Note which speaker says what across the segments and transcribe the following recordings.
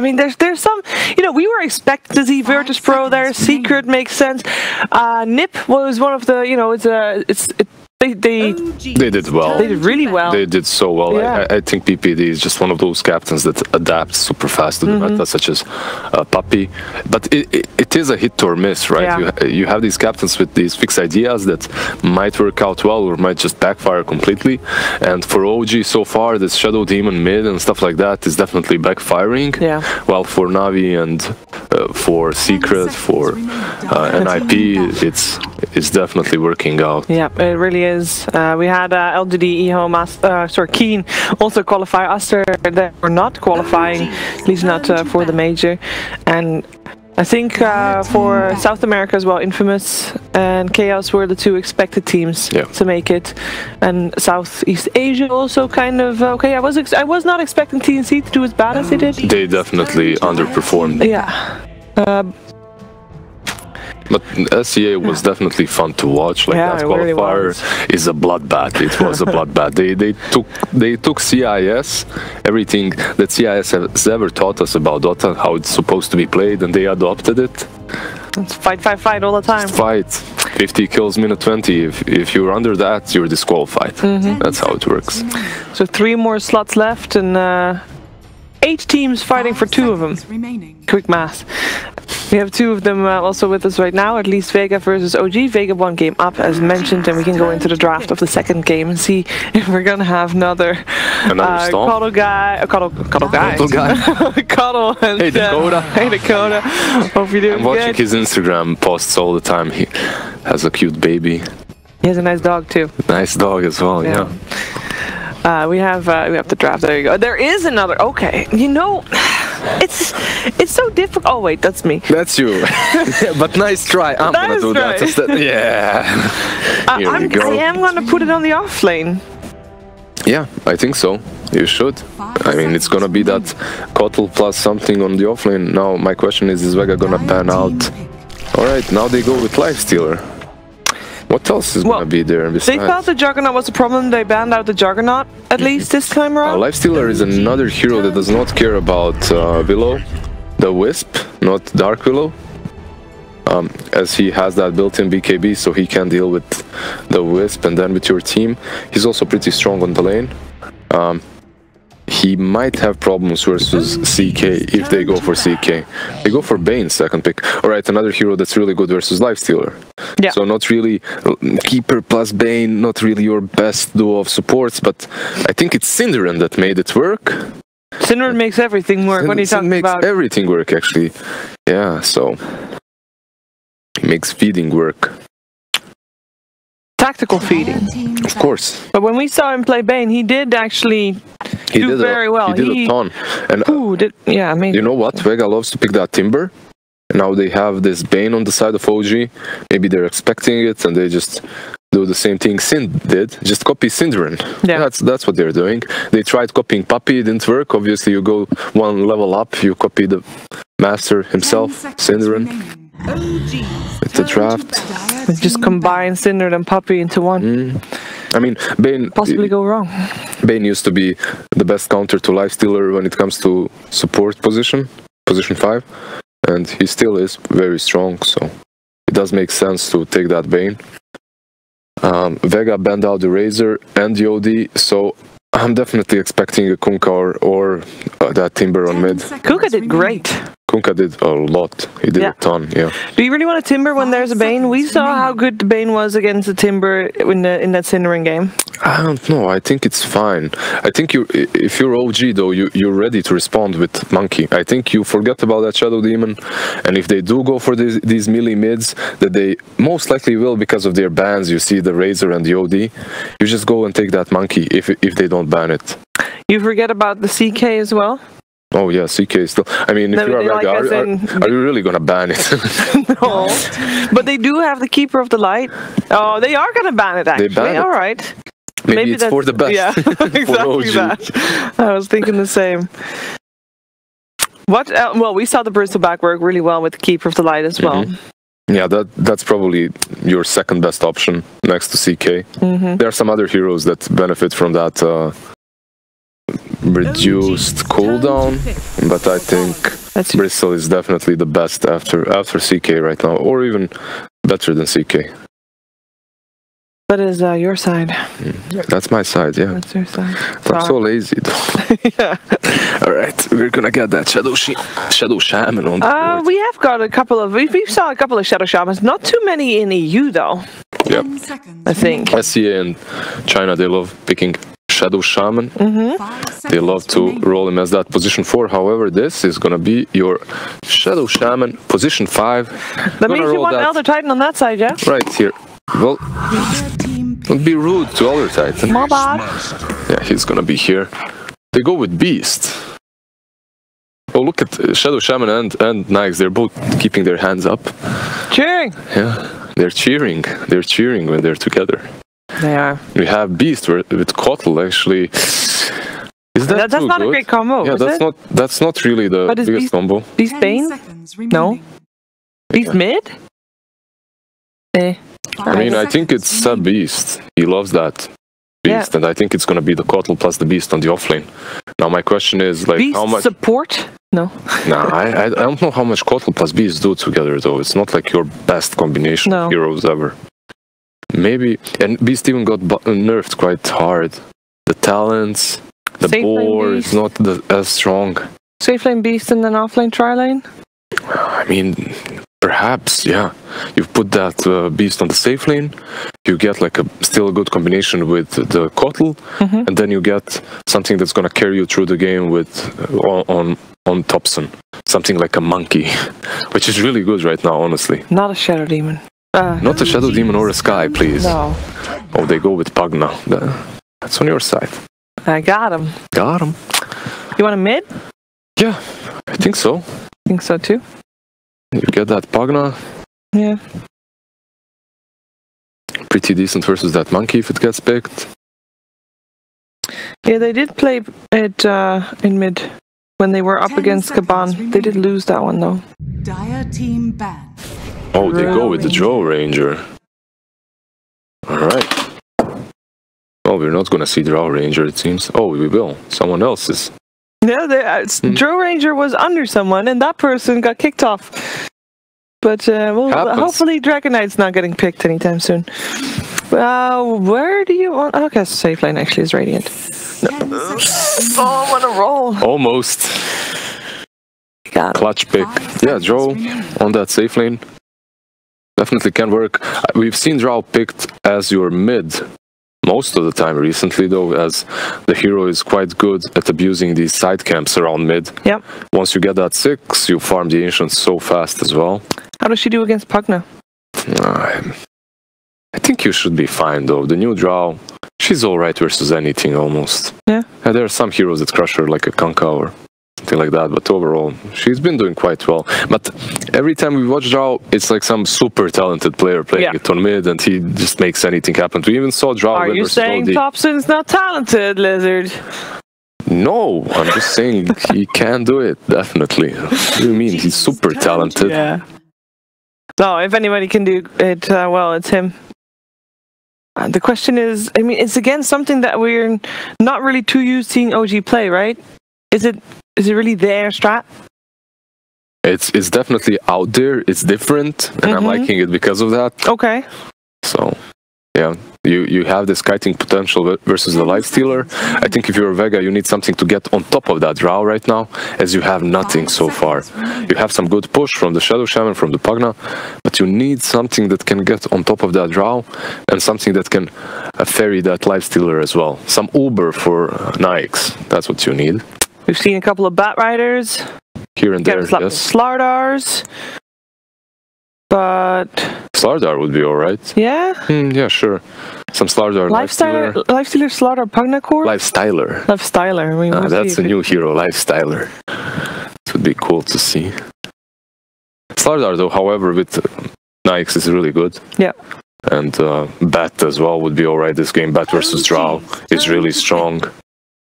Speaker 1: I mean, there's some, you know, we were expecting to see Virtus Pro there. Secret makes sense. Nip was one of the, you know, they
Speaker 2: did well.
Speaker 1: They did really well.
Speaker 2: They did so well.
Speaker 1: Yeah.
Speaker 2: I think PPD is just one of those captains that adapts super fast to the meta, such as Puppy. But it is a hit or miss, right?
Speaker 1: Yeah.
Speaker 2: You have these captains with these fixed ideas that might work out well or might just backfire completely. And for OG so far, this Shadow Demon mid and stuff like that is definitely backfiring.
Speaker 1: Yeah. While
Speaker 2: for Navi and for Secret, for NIP, it's definitely working out.
Speaker 1: Yeah, it really is. We had LGD, EHO, Keen also qualify. Aster, they were not qualifying, at least not for the major. And I think for South America as well, Infamous and Chaos were the two expected teams to make it. And Southeast Asia also kind of okay. I was not expecting TNC to do as bad as they did.
Speaker 2: They definitely underperformed.
Speaker 1: Yeah.
Speaker 2: But SCA was definitely fun to watch. Like that qualifier
Speaker 1: really
Speaker 2: is a bloodbath. It was a bloodbath. They took CIS, everything that CIS has ever taught us about Dota, how it's supposed to be played, and they adopted it.
Speaker 1: It's fight all the time.
Speaker 2: It's fight. 50 kills, minute 20. If you're under that, you're disqualified. That's how it works.
Speaker 1: So 3 more slots left, and 8 teams fighting for 2 of them. Quick math. We have 2 of them also with us right now, at least Vega versus OG. Vega 1 game up, as mentioned, and we can go into the draft of the second game and see if we're gonna have another Cuddle guy. Cuddle guy. Cuddle and
Speaker 2: hey Dakota.
Speaker 1: Hey Dakota. Hope you're doing
Speaker 2: I'm watching
Speaker 1: good.
Speaker 2: his Instagram posts all the time. He has a cute baby.
Speaker 1: He has a nice dog too.
Speaker 2: Nice dog as well, yeah.
Speaker 1: We have the draft. There you go. There is another. Okay, you know, it's so difficult. Oh wait, that's me.
Speaker 2: That's you. But nice try. I'm gonna do that instead. Yeah.
Speaker 1: I am gonna put it on the off lane.
Speaker 2: Yeah, I think so. You should. I mean, it's gonna be that Kotal plus something on the off lane. Now my question is Vega gonna ban out? All right, now they go with Lifestealer. What else is going to be there besides?
Speaker 1: They felt the Juggernaut was a problem. They banned out the Juggernaut, at least this time around.
Speaker 2: Lifestealer is another hero that does not care about Willow, the Wisp, not Dark Willow. As he has that built-in BKB, so he can deal with the Wisp and then with your team. He's also pretty strong on the lane. He might have problems versus CK if they go for CK. They go for Bane, second pick. Alright, another hero that's really good versus Lifestealer.
Speaker 1: Yeah.
Speaker 2: So not really Keeper plus Bane, not really your best duo of supports, but I think it's Synderen that made it work.
Speaker 1: Synderen makes everything work. What are you talking about?
Speaker 2: Makes everything work, actually. Yeah, so... He makes feeding work.
Speaker 1: Tactical feeding.
Speaker 2: Of course.
Speaker 1: But when we saw him play Bane, he did actually do very well.
Speaker 2: He did a ton. And
Speaker 1: yeah, I mean,
Speaker 2: you know what? Vega loves to pick that Timber. And now they have this Bane on the side of OG. Maybe they're expecting it and they just do the same thing Synd did. Just copy Synderen.
Speaker 1: Yeah.
Speaker 2: That's what they're doing. They tried copying Puppy, it didn't work. Obviously, you go one level up, you copy the master himself, Synderen. With the draft.
Speaker 1: Just combine Synderen and Puppy into one.
Speaker 2: I mean, Bane...
Speaker 1: Possibly go wrong.
Speaker 2: Bane used to be the best counter to Lifestealer when it comes to support position 5. And he still is very strong, so it does make sense to take that Bane. Vega banned out the Razor and the OD, so I'm definitely expecting a Kunkka or that Timber on mid.
Speaker 1: Kunkka did great.
Speaker 2: Kunkka did a lot. He did a ton, yeah.
Speaker 1: Do you really want a Timber when there's a Bane? We saw how good the Bane was against the Timber in that Synderen game.
Speaker 2: I don't know. I think it's fine. I think if you're OG though, you're ready to respond with Monkey. I think you forget about that Shadow Demon, and if they do go for these melee mids, that they most likely will because of their bans. You see the Razor and the OD. You just go and take that Monkey if they don't ban it. You
Speaker 1: forget about the CK as well.
Speaker 2: Oh yeah, CK still. I mean, if you're a Vega, are you really gonna ban it?
Speaker 1: No, but they do have the Keeper of the Light. Oh, they are gonna ban it actually.
Speaker 2: They ban it.
Speaker 1: All right.
Speaker 2: Maybe it's for the best.
Speaker 1: Yeah, exactly that. I was thinking the same. Well, we saw the Bristol back work really well with the Keeper of the Light as well.
Speaker 2: Yeah, that's probably your second best option next to CK. There are some other heroes that benefit from that reduced cooldown, but I think Bristol is definitely the best after CK right now, or even better than CK.
Speaker 1: That is your side.
Speaker 2: That's my side, yeah.
Speaker 1: That's your side.
Speaker 2: I'm so lazy though.
Speaker 1: Yeah.
Speaker 2: Alright, we're gonna get that Shadow Shaman on the board.
Speaker 1: We have got a couple of... We saw a couple of Shadow Shamans. Not too many in EU though.
Speaker 2: Yep.
Speaker 1: I think.
Speaker 2: SCA and China, they love picking Shadow Shaman. They love to roll him as that position 4. However, this is gonna be your Shadow Shaman position 5.
Speaker 1: That means you want Elder Titan on that side, yeah?
Speaker 2: Right here. Well, don't be rude to Elder Titan.
Speaker 1: My bad.
Speaker 2: Yeah, he's gonna be here. They go with Beast. Oh, look at Shadow Shaman and Nyx. They're both keeping their hands up.
Speaker 1: Cheering!
Speaker 2: Yeah, they're cheering. They're cheering when they're together.
Speaker 1: They are.
Speaker 2: We have Beast with Kotl, actually. Is
Speaker 1: that's not
Speaker 2: good?
Speaker 1: A great combo,
Speaker 2: yeah, that's not really the biggest combo.
Speaker 1: Beast Bane? No. Beast mid? Eh.
Speaker 2: I mean, I think it's Sub Beast. He loves that Beast, and I think it's gonna be the Kotl plus the Beast on the offlane. Now my question is, like,
Speaker 1: Beast
Speaker 2: how much
Speaker 1: support? No.
Speaker 2: Nah, I don't know how much Kotl plus Beast do together though. It's not like your best combination of heroes ever. Maybe, and Beast even got nerfed quite hard. The talents, the boar is not as strong.
Speaker 1: Safe lane Beast and then offlane tri-lane?
Speaker 2: I mean, perhaps, yeah. You've put that Beast on the safe lane, you get like still a good combination with the Kotl, and then you get something that's gonna carry you through the game with on Thompson. Something like a monkey, which is really good right now, honestly.
Speaker 1: Not a Shadow Demon.
Speaker 2: Not a Shadow Demon or a Sky, please.
Speaker 1: No.
Speaker 2: Oh, they go with Pugna. That's on your side.
Speaker 1: I got him.
Speaker 2: Got him.
Speaker 1: You want a mid?
Speaker 2: Yeah, I think so.
Speaker 1: I think so too.
Speaker 2: You get that Pugna.
Speaker 1: Yeah.
Speaker 2: Pretty decent versus that monkey if it gets picked.
Speaker 1: Yeah, they did play it in mid when they were up against Kaban. They did lose that one though.
Speaker 3: Dire team ban.
Speaker 2: Oh, they go with the Drow Ranger. Alright. Well, we're not gonna see Drow Ranger, it seems. Oh, we will. Someone else is.
Speaker 1: Yeah, Drow Ranger was under someone, and that person got kicked off. But hopefully Dragon Knight's not getting picked anytime soon. Where do you want... Okay, safe lane actually is Radiant. No. Oh, what a roll!
Speaker 2: Almost.
Speaker 1: Got
Speaker 2: clutch pick. Yeah, Drow on that safe lane. Definitely can work. We've seen Drow picked as your mid most of the time recently, though, as the hero is quite good at abusing these side camps around mid.
Speaker 1: Yep.
Speaker 2: Once you get that 6, you farm the Ancients so fast as well.
Speaker 1: How does she do against Pugna?
Speaker 2: I think you should be fine, though. The new Drow, she's alright versus anything, almost.
Speaker 1: Yeah.
Speaker 2: There are some heroes that crush her, like a Kanka or something like that, but overall, she's been doing quite well. But every time we watch Drow, it's like some super talented player playing it on mid, and he just makes anything happen. We even saw Drow...
Speaker 1: Are you saying Thompson's not talented, Lizard?
Speaker 2: No, I'm just saying he can do it, definitely. What do you mean? He's super talented.
Speaker 1: Yeah. No, if anybody can do it well, it's him. The question is, I mean, it's again something that we're not really too used to seeing OG play, right? Is it really their strat?
Speaker 2: It's definitely out there. It's different, and I'm liking it because of that.
Speaker 1: Okay.
Speaker 2: So, yeah, you have this kiting potential versus the Lifestealer. I think if you're a Vega, you need something to get on top of that Drow right now, as you have nothing so far. You have some good push from the Shadow Shaman, from the Pugna, but you need something that can get on top of that Drow, and something that can ferry that Lifestealer as well. Some Uber for Nyx. That's what you need.
Speaker 1: We've seen a couple of Bat Riders.
Speaker 2: Here and there, yes.
Speaker 1: Slardars. But...
Speaker 2: Slardar would be alright.
Speaker 1: Yeah?
Speaker 2: Yeah, sure. Some Slardar
Speaker 1: Lifestealer, Slardar, Pugna core?
Speaker 2: Lifestyler.
Speaker 1: Lifestyler. I mean,
Speaker 2: that's a new hero, Lifestyler. It would be cool to see. Slardar, though, however, with Nyx is really good.
Speaker 1: Yeah.
Speaker 2: And Bat as well would be alright this game. Bat versus Drow is really strong.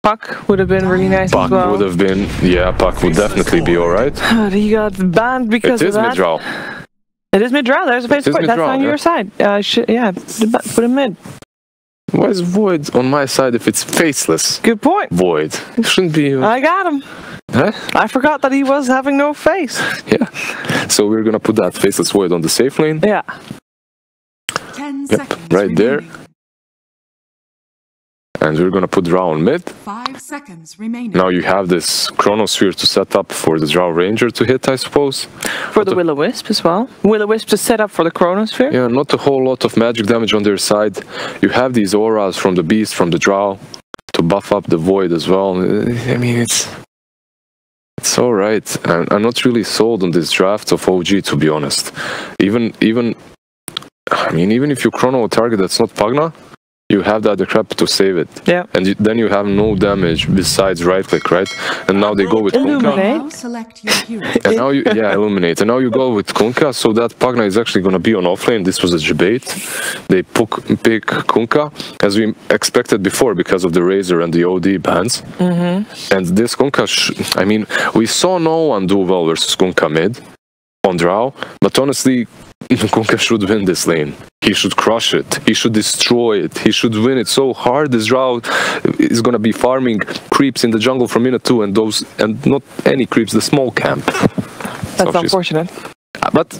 Speaker 1: Puck would have been really nice
Speaker 2: Puck
Speaker 1: as well.
Speaker 2: would have been, yeah, Puck would definitely be alright.
Speaker 1: He got banned because of that.
Speaker 2: It is mid-Drow.
Speaker 1: It is mid-Drow, there's a face point. That's on your side. Yeah, put him mid.
Speaker 2: Why is Void on my side if it's faceless?
Speaker 1: Good point.
Speaker 2: Void. It shouldn't be...
Speaker 1: I got him.
Speaker 2: Huh?
Speaker 1: I forgot that he was having no face.
Speaker 2: Yeah. So we're gonna put that faceless Void on the safe lane.
Speaker 1: Yeah.
Speaker 3: 10
Speaker 2: Yep,
Speaker 3: seconds
Speaker 2: right there.
Speaker 3: remaining.
Speaker 2: And we're gonna put Drow on mid.
Speaker 3: 5 seconds remaining.
Speaker 2: Now you have this Chronosphere to set up for the Drow Ranger to hit, I suppose.
Speaker 1: For the Will-O-Wisp as well. Will-O-Wisp is set up for the Chronosphere.
Speaker 2: Yeah, not a whole lot of magic damage on their side. You have these auras from the Beast, from the Drow, to buff up the Void as well. I mean, it's alright. I'm not really sold on this draft of OG, to be honest. Even if you chrono a target that's not Pugna, you have that decrepit to save it.
Speaker 1: Yeah.
Speaker 2: And then you have no damage besides right click, right? And now they go with Kunkka.
Speaker 3: Now select your hero.
Speaker 2: And now you, yeah, illuminate. And now you go with Kunkka, so that Pugna is actually going to be on offlane. This was a debate. They pick Kunkka, as we expected before, because of the Razor and the OD bans. And this Kunkka, I mean, we saw no one do well versus Kunkka mid on Drow, but honestly, Kunkka should win this lane. He should crush it. He should destroy it. He should win it so hard. This Drow is gonna be farming creeps in the jungle from minute 2, and not any creeps, the small camp.
Speaker 1: That's unfortunate.
Speaker 2: But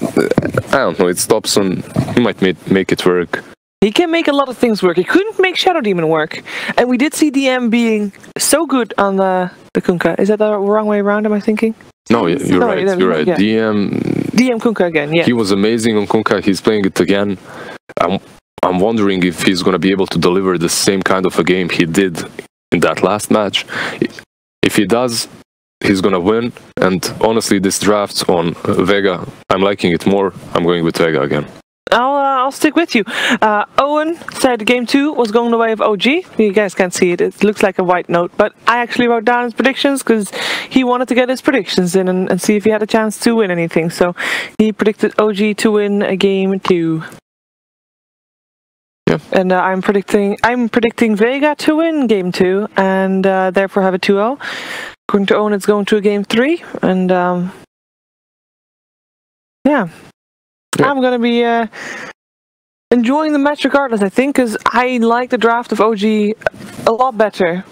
Speaker 2: I don't know. It's Dobson. He might make it work.
Speaker 1: He can make a lot of things work. He couldn't make Shadow Demon work, and we did see DM being so good on the Kunkka. Is that the wrong way around? Am I thinking?
Speaker 2: No, you're right. You're right.
Speaker 1: Yeah.
Speaker 2: DM
Speaker 1: Kunkka again, yeah.
Speaker 2: He was amazing on Kunkka. He's playing it again. I'm wondering if he's going to be able to deliver the same kind of a game he did in that last match. If he does, he's going to win. And honestly, this draft on Vega, I'm liking it more. I'm going with Vega again.
Speaker 1: I'll stick with you. Owen said game 2 was going the way of OG. You guys can't see it. It looks like a white note, but I actually wrote down his predictions because he wanted to get his predictions in and see if he had a chance to win anything. So he predicted OG to win a game 2.
Speaker 2: Yeah.
Speaker 1: And I'm predicting Vega to win game 2 and therefore have a 2-0. According to Owen, it's going to a game 3, and yeah. I'm going to be enjoying the match regardless, I think, because I like the draft of OG a lot better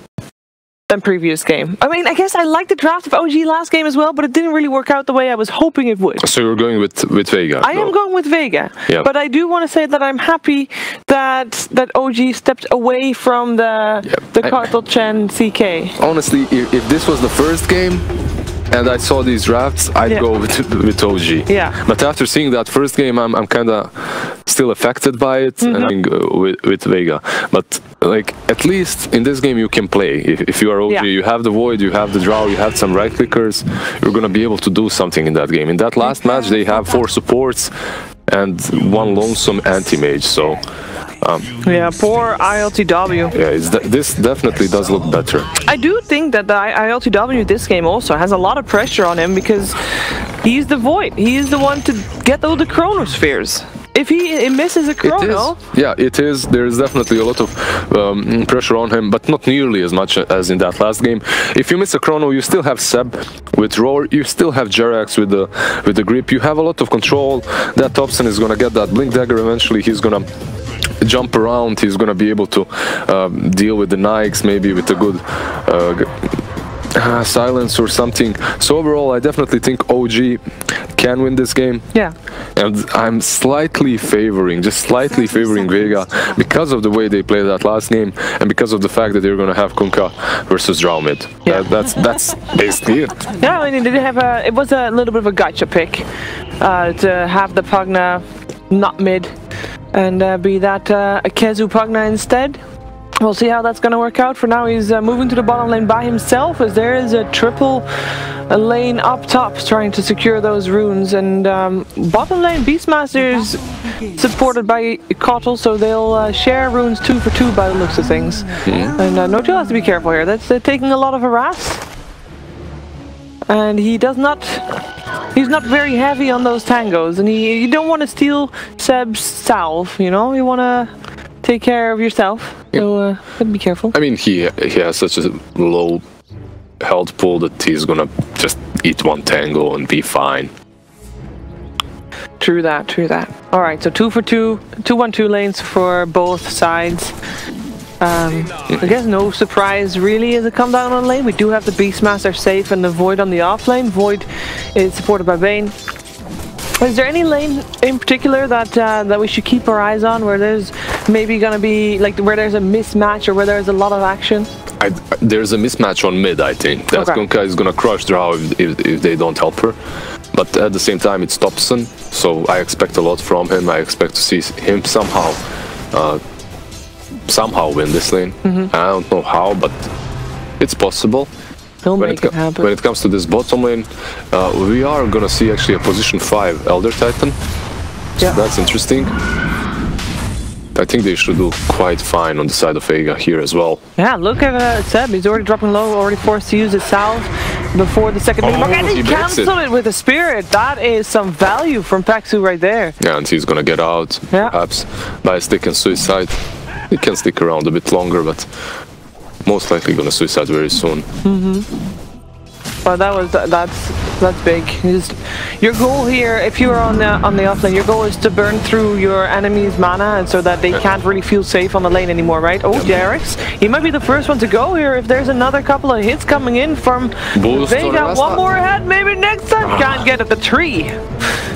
Speaker 1: than previous game. I mean, I guess I liked the draft of OG last game as well, but it didn't really work out the way I was hoping it would.
Speaker 2: So you're going with Vega?
Speaker 1: I am going with Vega, yeah. But I do want to say that I'm happy that OG stepped away from the Cartel Chen CK.
Speaker 2: Honestly, if this was the first game, and I saw these drafts, I'd go with OG.
Speaker 1: Yeah.
Speaker 2: But after seeing that first game, I'm kind of still affected by it, and I'm with Vega. But like, at least in this game you can play. If you are OG, you have the Void, you have the Drow, you have some right clickers. You're gonna be able to do something in that game. In that last match, they have 4 supports and 1 lonesome anti-mage. So.
Speaker 1: Yeah, poor ILTW.
Speaker 2: Yeah, this definitely does look better.
Speaker 1: I do think that the ILTW this game also has a lot of pressure on him because he's the Void. He is the one to get all the Chronospheres. If he misses a Chrono...
Speaker 2: It is. There is definitely a lot of pressure on him, but not nearly as much as in that last game. If you miss a Chrono, you still have Seb with Roar, you still have Jerax with the grip, you have a lot of control. That Thompson is going to get that Blink Dagger eventually. He's going to jump around, he's going to be able to deal with the Nikes, maybe with a good silence or something. So overall, I definitely think OG can win this game.
Speaker 1: Yeah.
Speaker 2: And I'm slightly favoring Vega because of the way they played that last game and because of the fact that they're going to have Kunkka versus Drow mid. Yeah. That's basically it.
Speaker 1: Yeah, I mean, it was a little bit of a gacha pick to have the Pugna not mid and be that a Kezu Pugna instead. We'll see how that's going to work out. For now, he's moving to the bottom lane by himself, as there is a triple lane up top trying to secure those runes. And bottom lane, Beastmasters supported by Kotl, so they'll share runes 2 for 2 by the looks of things. And Nojo has to be careful here. That's taking a lot of harass. And he does not... He's not very heavy on those tangos, and you don't want to steal Seb's salve, you know? You want to take care of yourself, so be careful.
Speaker 2: I mean, he has such a low health pool that he's gonna just eat 1 tango and be fine.
Speaker 1: True that, true that. Alright, so 2 for 2, 2-1-2 lanes for both sides. I guess no surprise really as it come down on lane. We do have the Beastmaster safe and the Void on the off lane. Void is supported by Bane. Is there any lane in particular that that we should keep our eyes on, where there's maybe gonna be like where there's a mismatch or where there's a lot of action?
Speaker 2: There's a mismatch on mid, I think. That Kunkka is gonna crush Drow if they don't help her. But at the same time, it's Thompson, so I expect a lot from him. I expect to see him somehow win this lane. I don't know how, but it's possible.
Speaker 1: He'll make it happen.
Speaker 2: When it comes to this bottom lane, we are gonna see actually a position 5 Elder Titan. So that's interesting. I think they should do quite fine on the side of Vega here as well.
Speaker 1: Yeah, look at Seb. He's already dropping low, already forced to use his salve before the second mid. And he cancelled it with a spirit. That is some value from Paxu right there.
Speaker 2: Yeah, and he's gonna get out, perhaps, by a stick and suicide. He can stick around a bit longer, but most likely gonna suicide very soon.
Speaker 1: But that's big. Your goal here, if you are on the offlane, your goal is to burn through your enemy's mana, and so that they can't really feel safe on the lane anymore, right? Oh, Jarex, he might be the first one to go here. If there's another couple of hits coming in from Vega, one more head, maybe next time. Can't get at the tree.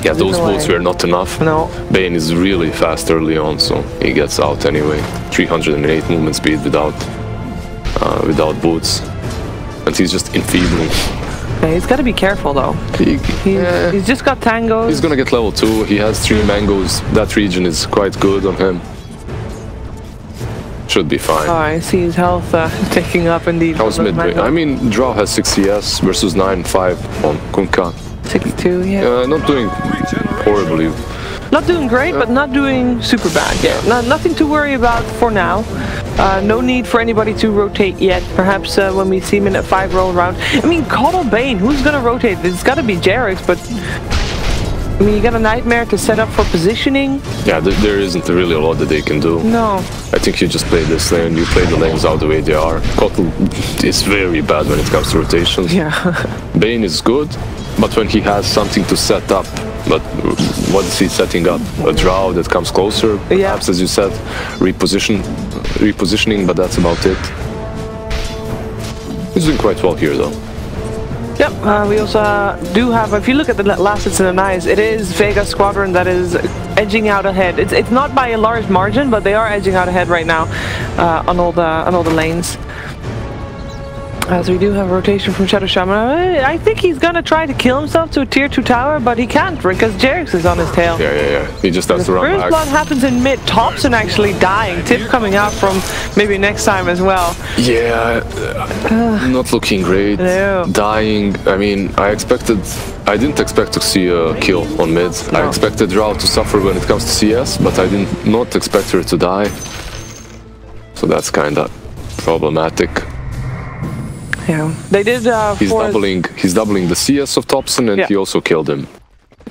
Speaker 2: Yeah, those boots were not enough.
Speaker 1: No.
Speaker 2: Bane is really fast early on, so he gets out anyway. 308 movement speed without boots. And he's just enfeebling.
Speaker 1: Yeah, he's got to be careful though. He's just got tangos.
Speaker 2: He's gonna get level 2. He has 3 mangoes. That region is quite good on him. Should be fine.
Speaker 1: Oh, I see his health taking up indeed.
Speaker 2: How's midway? I mean, Drow has 6 CS versus 9-5 on Kunkka.
Speaker 1: 62, yeah.
Speaker 2: Not doing horribly.
Speaker 1: Not doing great, but not doing super bad. Yeah, nothing to worry about for now. No need for anybody to rotate yet. Perhaps when we see him in a 5 roll round. I mean, Coddle Bane, who's gonna rotate? It's gotta be Jarex, but I mean, you got a Nightmare to set up for positioning.
Speaker 2: Yeah, there isn't really a lot that they can do.
Speaker 1: No.
Speaker 2: I think you just play this lane, you play the lanes out the way they are. Coddle is very bad when it comes to rotations.
Speaker 1: Yeah.
Speaker 2: Bane is good, but when he has something to set up, but what is he setting up? A Drow that comes closer, perhaps, as you said, repositioning, but that's about it. He's doing quite well here, though.
Speaker 1: Yep, we also do have, if you look at the last hits in the eyes, it is Vega Squadron that is edging out ahead. It's not by a large margin, but they are edging out ahead right now on all the lanes. So we do have a rotation from Shadow Shaman. I think he's gonna try to kill himself to a tier 2 tower, but he can't because Jarex is on his tail.
Speaker 2: Yeah. He just has to run back.
Speaker 1: First blood happens in mid. Thompson actually dying. Tip coming out from maybe next time as well.
Speaker 2: Yeah, not looking great.
Speaker 1: No.
Speaker 2: Dying. I mean, I didn't expect to see a kill on mid. No. I expected Drow to suffer when it comes to CS, but I did not expect her to die. So that's kinda problematic.
Speaker 1: Yeah, they did.
Speaker 2: He's doubling the CS of Thompson, and he also killed him.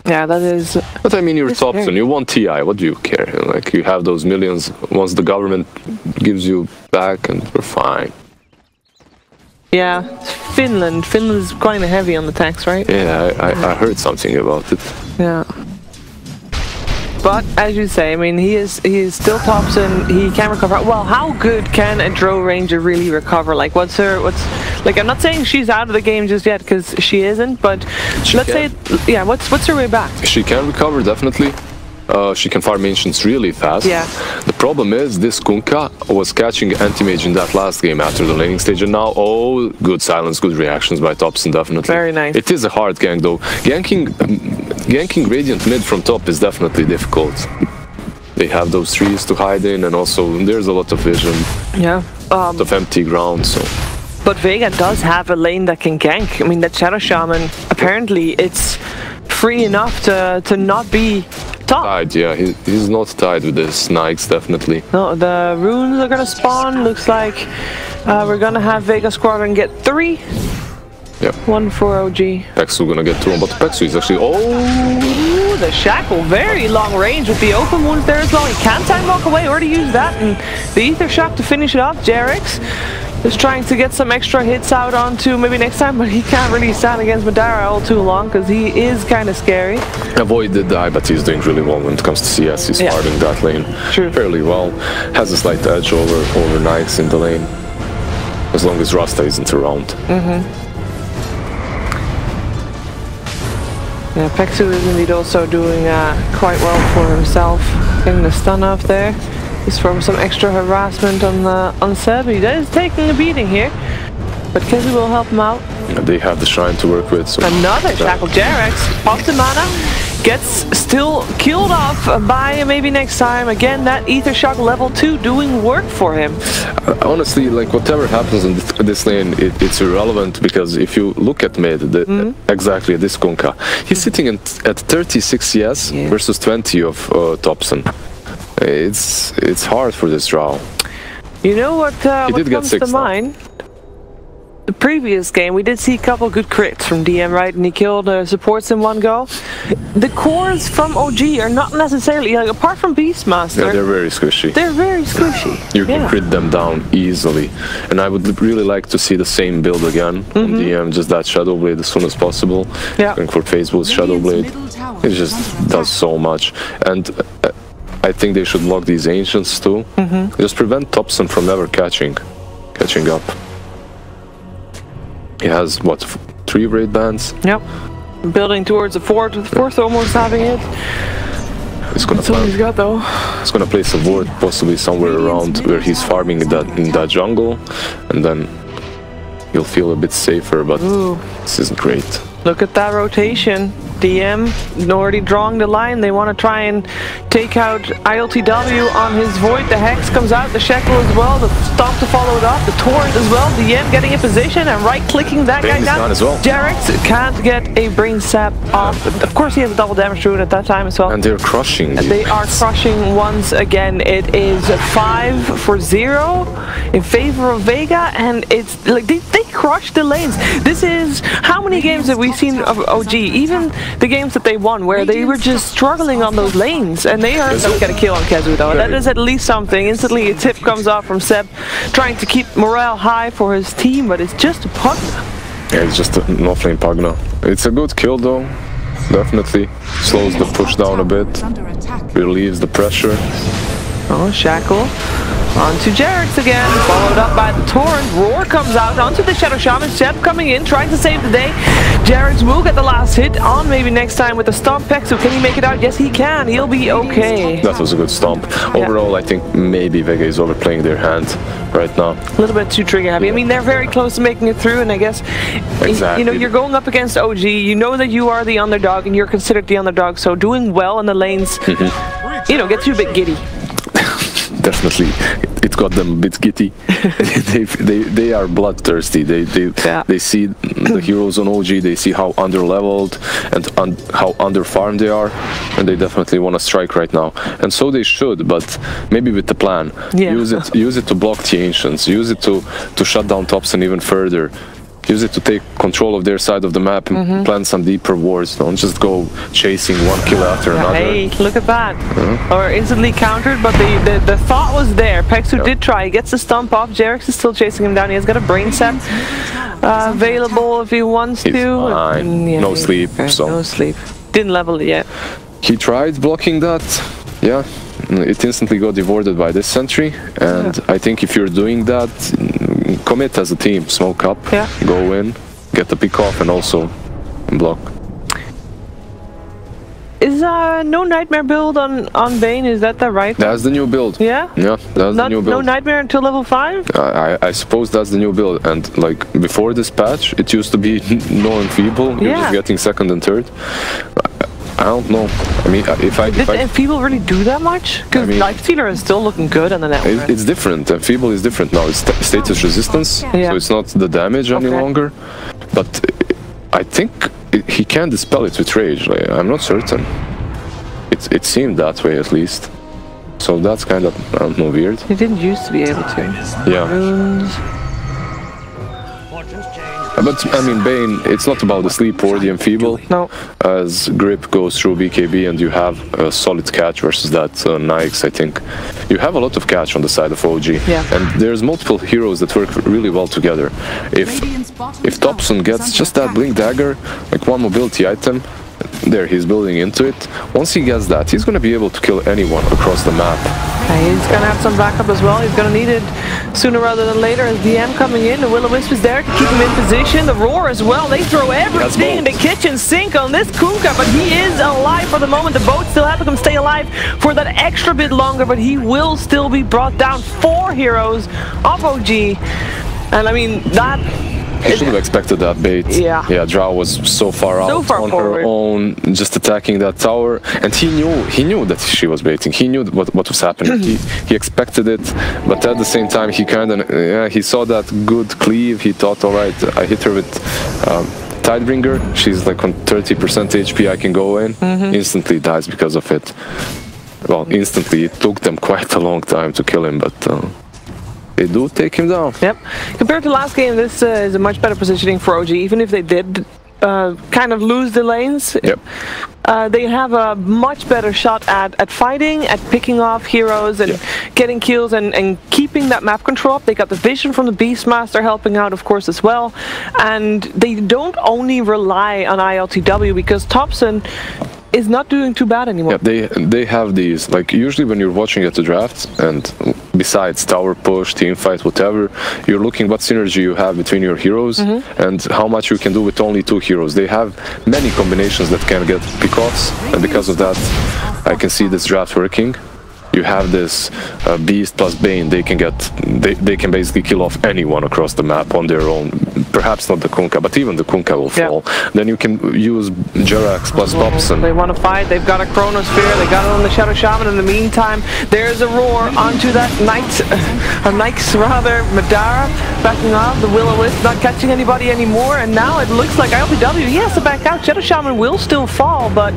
Speaker 1: Yeah, that is.
Speaker 2: But I mean, you're Thompson. You want TI. What do you care? Like, you have those millions. Once the government gives you back, and we're fine.
Speaker 1: Yeah, Finland. Finland is quite heavy on the tax, right?
Speaker 2: Yeah, I heard something about it.
Speaker 1: Yeah. But as you say, I mean, he is still Thompson. He can recover. Well, how good can a Drow Ranger really recover? Like, like, I'm not saying she's out of the game just yet, because she isn't. But what's her way back?
Speaker 2: She can recover, definitely. She can farm ancients really fast.
Speaker 1: Yeah.
Speaker 2: The problem is this Kunkka was catching anti-mage in that last game after the laning stage, and now good silence, good reactions by Thompson, definitely.
Speaker 1: Very nice.
Speaker 2: It is a hard gank though. Ganking Radiant mid from top is definitely difficult. They have those trees to hide in, and also there's a lot of vision.
Speaker 1: Yeah.
Speaker 2: A lot of empty ground, so.
Speaker 1: But Vega does have a lane that can gank. I mean, that Shadow Shaman, apparently it's free enough to not be top.
Speaker 2: Tied, yeah, he's not tied with the snipes, definitely.
Speaker 1: No, the runes are gonna spawn. Looks like we're gonna have Vega Squadron get 3.
Speaker 2: Yeah.
Speaker 1: 1 for OG.
Speaker 2: Pexu gonna get 2, but Pexu is actually.
Speaker 1: Ooh, the shackle, very long range with the open wounds there as well. He can time walk away or to use that, and the Ether Shock to finish it off. Jarex Just trying to get some extra hits out onto maybe next time, but he can't really stand against Madara all too long because he is kind of scary.
Speaker 2: Avoid the die, but he's doing really well when it comes to CS. He's farming that lane fairly well. Has a slight edge over Knights in the lane, as long as Rasta isn't around.
Speaker 1: Yeah, Pexu is indeed also doing quite well for himself, getting the stun off there. He's from some extra harassment on Sebi. That is taking a beating here, but Kezi will help him out.
Speaker 2: Yeah, they have the Shrine to work with. So
Speaker 1: another Shackle. Jarex off the mana, gets still killed off by maybe next time. Again, that Ether Shock level 2 doing work for him.
Speaker 2: Honestly, like whatever happens in this lane, it's irrelevant, because if you look at mid, exactly this Kunkka, he's sitting at 36 CS versus 20 of Thompson. It's hard for this draw.
Speaker 1: You know what comes to mind? The previous game, we did see a couple good crits from DM, right? And he killed supports in one go. The cores from OG are not necessarily, like, apart from Beastmaster.
Speaker 2: Yeah, they're very squishy.
Speaker 1: They're very squishy.
Speaker 2: You can crit them down easily. And I would really like to see the same build again on DM, just that Shadow Blade as soon as possible. Going for Facebook's Shadow Blade. It just does so much. And I think they should lock these Ancients too. Just prevent Thompson from never catching up. He has, what, 3 raid bands? Yep.
Speaker 1: Building towards the fourth almost having it.
Speaker 2: He's gonna
Speaker 1: That's all he's got though.
Speaker 2: He's gonna place a ward possibly somewhere around where he's farming in that jungle, and then he'll feel a bit safer, but this isn't great.
Speaker 1: Look at that rotation. DM already drawing the line. They want to try and take out ILTW on his Void. The Hex comes out, the Shackle as well, the Stomp to follow it off, the Torrent as well. DM getting in position and right-clicking that guy down.
Speaker 2: As well.
Speaker 1: Jarex can't get a Brain Sap off. Of course he has a double damage rune at that time as well.
Speaker 2: And they're crushing.
Speaker 1: They are crushing once again. It is 5-0 in favor of Vega, and it's like they crush the lanes. This is, how many games have we seen of OG? Even the games that they won where they were just struggling on those lanes, and they are going to get a kill on Kezu though. That is at least something. Instantly a tip comes off from Seb, trying to keep morale high for his team, but it's just a Pugna.
Speaker 2: Yeah, it's just an off-lane Pugna. It's a good kill though, definitely. Slows the push down a bit, relieves the pressure.
Speaker 1: Oh, Shackle. Onto Jarex again, followed up by the Torrent. Roar comes out onto the Shadow Shaman. Seb coming in, trying to save the day. Jarex will get the last hit on maybe next time with the Stomp. Pexu, can he make it out? Yes, he can. He'll be okay.
Speaker 2: That was a good stomp. Overall, I think maybe Vega is overplaying their hand right now.
Speaker 1: A little bit too trigger happy. I mean, they're very close to making it through, and I guess, you know, you're going up against OG. You know that you are the underdog, and you're considered the underdog. So doing well in the lanes, you know, gets you a bit giddy.
Speaker 2: Definitely, it got them a bit giddy. they are bloodthirsty. They see the heroes on OG. They see how underleveled and how underfarmed they are, and they definitely want to strike right now. And so they should, but maybe with the plan. Use it to block the Ancients. Use it to shut down Thompson even further. Use it to take control of their side of the map and plan some deeper wars. Don't just go chasing one kill after another.
Speaker 1: Hey, look at that. Or instantly countered, but the thought was there. Pexu did try. He gets the stomp off. Jarex is still chasing him down. He has got a Brain Sap available if he wants to.
Speaker 2: Fine. No sleep.
Speaker 1: No sleep. Didn't level it yet.
Speaker 2: He tried blocking that. Yeah. It instantly got avoided by this sentry. And I think if you're doing that, commit as a team, smoke up, go in, get the pick off, and also block.
Speaker 1: Is no Nightmare build on Bane? Is that the right one?
Speaker 2: That's the new build.
Speaker 1: Yeah?
Speaker 2: Yeah, that's the new build.
Speaker 1: No Nightmare until level 5?
Speaker 2: I suppose that's the new build. And like before this patch, it used to be no Enfeeble. You're just getting second and third. I don't know. I mean, did
Speaker 1: Enfeeble really do that much? Because Life Stealer is still looking good on the network.
Speaker 2: It's different. Enfeeble is different now. It's status resistance, so it's not the damage any longer. But I think he can dispel it with rage. Like, I'm not certain. It seemed that way at least. So that's kind of, I don't know, weird.
Speaker 1: He didn't used to be able to.
Speaker 2: Yeah.
Speaker 1: Runes.
Speaker 2: But I mean, Bane, it's not about the sleep or the enfeeble.
Speaker 1: No.
Speaker 2: As Grip goes through BKB and you have a solid catch versus that Nikes, I think. You have a lot of catch on the side of OG.
Speaker 1: Yeah.
Speaker 2: And there's multiple heroes that work really well together. If Thompson gets just that Blink Dagger, like one mobility item, there he's building into it. Once he gets that, he's going to be able to kill anyone across the map.
Speaker 1: He's going to have some backup as well. He's going to need it sooner rather than later. As DM coming in, the Will-O-Wisp is there to keep him in position. The Roar as well. They throw everything in the kitchen sink on this Kunkka, but he is alive for the moment. The boat still helping him stay alive for that extra bit longer, but he will still be brought down. 4 heroes of OG. And I mean, that...
Speaker 2: He should have expected that bait.
Speaker 1: Yeah.
Speaker 2: Yeah, Drow was so far out on her own, just attacking that tower, and he knew that she was baiting. He knew what was happening. he expected it, but at the same time, he kind of he saw that good cleave. He thought, all right, I hit her with Tidebringer. She's like on 30% HP. I can go in. Instantly dies because of it. Well, instantly. It took them quite a long time to kill him, but. They do take him down.
Speaker 1: Yep. Compared to last game, this is a much better positioning for OG, even if they did kind of lose the lanes.
Speaker 2: Yep.
Speaker 1: They have a much better shot at fighting, at picking off heroes and getting kills and keeping that map control up. They got the vision from the Beastmaster helping out, of course, as well. And they don't only rely on ILTW because Thompson is not doing too bad anymore.
Speaker 2: Yeah, they have these, like usually when you're watching at the draft, and besides tower push, team fight, whatever, you're looking what synergy you have between your heroes and how much you can do with only 2 heroes. They have many combinations that can get pick-offs, and because of that, I can see this draft working. You have this Beast plus Bane. They can basically kill off anyone across the map on their own. Perhaps not the Kunkka, but even the Kunkka will fall. Then you can use Jerax plus Thompson.
Speaker 1: They want to fight. They've got a Chronosphere. They got it on the Shadow Shaman. In the meantime, there's a Roar onto that Nikes rather. Madara backing off. The Will-O-Wisp not catching anybody anymore. And now it looks like ILPW, he has to back out. Shadow Shaman will still fall, but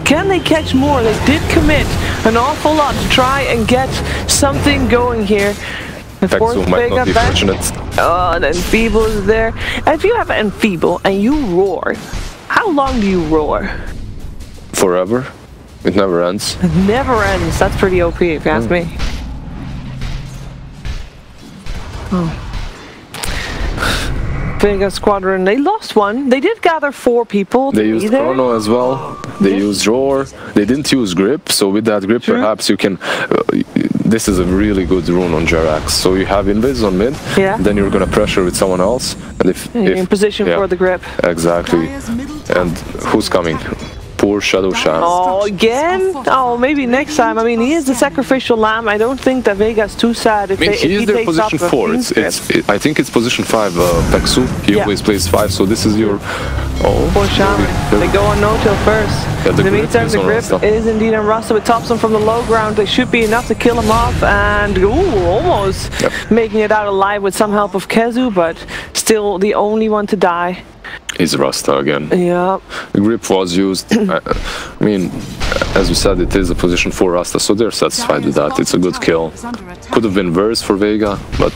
Speaker 1: can they catch more? They did commit an awful lot to try and get something going here. Of course,
Speaker 2: might not be fortunate.
Speaker 1: Oh, and Enfeeble is there. And if you have Enfeeble and you roar, how long do you roar?
Speaker 2: Forever. It never ends.
Speaker 1: It never ends. That's pretty OP if you ask me. Oh. Vega Squadron, they lost one. They did gather 4 people.
Speaker 2: They used Chrono as well. They used Roar. They didn't use Grip, so with that Grip perhaps you can... this is a really good rune on Jerax. So you have Invis on mid, then you're going to pressure with someone else. And if
Speaker 1: in position for the Grip.
Speaker 2: Exactly. And who's coming? Poor Shadow Shaman.
Speaker 1: Oh, again? Oh, maybe next time. I mean, he is the sacrificial lamb. I don't think that Vega's too sad if
Speaker 2: he is their position 4. I think it's position 5, Peksu. He always plays 5, so this is your... Oh,
Speaker 1: poor Shaman. They go on no-till first. In the meantime, the Grip is indeed on Rasta with Thompson from the low ground. They should be enough to kill him off, and almost making it out alive with some help of Kezu, but still the only one to die.
Speaker 2: Is Rasta again.
Speaker 1: Yeah.
Speaker 2: The Grip was used. I mean, as we said, it is a position for Rasta, so they're satisfied with that. It's a good kill. Could have been worse for Vega, but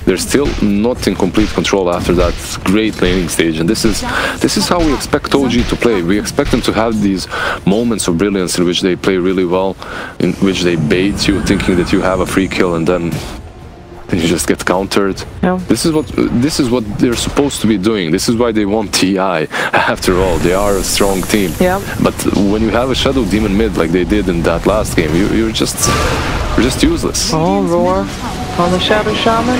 Speaker 2: they're still not in complete control after that great laning stage. And this is how we expect OG to play. We expect them to have these moments of brilliance in which they play really well, in which they bait you, thinking that you have a free kill, and then you just get countered. This is what they're supposed to be doing. This is why they want TI. After all, they are a strong team. But when you have a Shadow Demon mid like they did in that last game, you're just useless.
Speaker 1: Oh, Roar on the Shadow Shaman.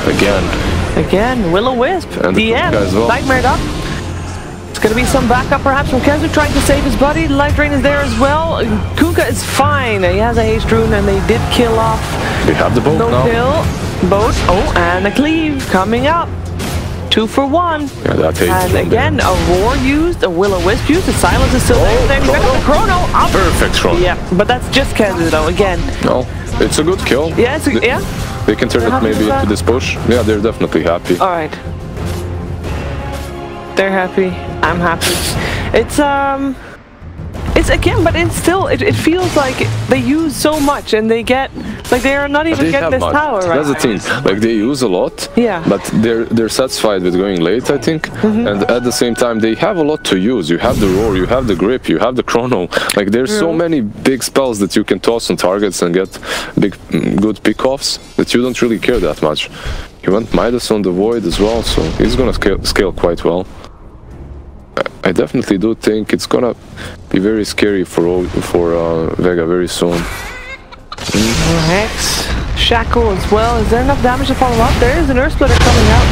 Speaker 1: Again, Will-O-Wisp. DM,
Speaker 2: well.
Speaker 1: Nightmared up. It's going to be some backup perhaps from Kezu trying to save his buddy. Life Drain is there as well. Kunkka is fine. He has a haste rune and they did kill off.
Speaker 2: They have the boat now.
Speaker 1: Kill. Boat. Oh, and a cleave coming up. 2 for 1.
Speaker 2: Yeah, that
Speaker 1: and again, a Roar used, a Will-O-Wisp used. The Silence is still there. You're going to have the Chrono up.
Speaker 2: Perfect Chrono.
Speaker 1: Yeah, but that's just Kezu though, again.
Speaker 2: No, it's a good kill.
Speaker 1: Yeah,
Speaker 2: They can turn it maybe into this push. Yeah, they're definitely happy.
Speaker 1: Alright. They're happy. I'm happy. It's again, but it's still, it feels like they use so much and they get Like they are not even
Speaker 2: They
Speaker 1: getting
Speaker 2: have
Speaker 1: this
Speaker 2: much.
Speaker 1: tower right.
Speaker 2: That's the thing. Like they use a lot,
Speaker 1: Yeah.
Speaker 2: but they're satisfied with going late, I think. And at the same time, they have a lot to use. You have the roar, you have the grip, you have the chrono. Like there's so many big spells that you can toss on targets and get good pickoffs that you don't really care that much. He went Midas on the Void as well, so he's gonna scale quite well. I definitely do think it's gonna be very scary for Vega very soon.
Speaker 1: Hex, Shackle as well. Is there enough damage to follow up? There is an Earth Splitter coming out.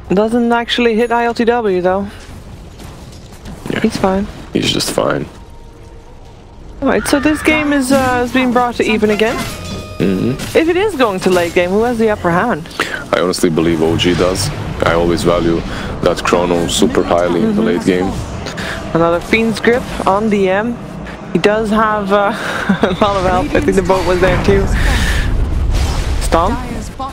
Speaker 1: Doesn't actually hit ILTW though.
Speaker 2: Yeah.
Speaker 1: He's fine.
Speaker 2: He's just fine.
Speaker 1: Alright, so this game is being brought to even again. If it is going to late game, who has the upper hand?
Speaker 2: I honestly believe OG does. I always value that chrono super highly in the late game.
Speaker 1: Another Fiend's Grip on DM. He does have a lot of help. I think the boat was there too. Stomp.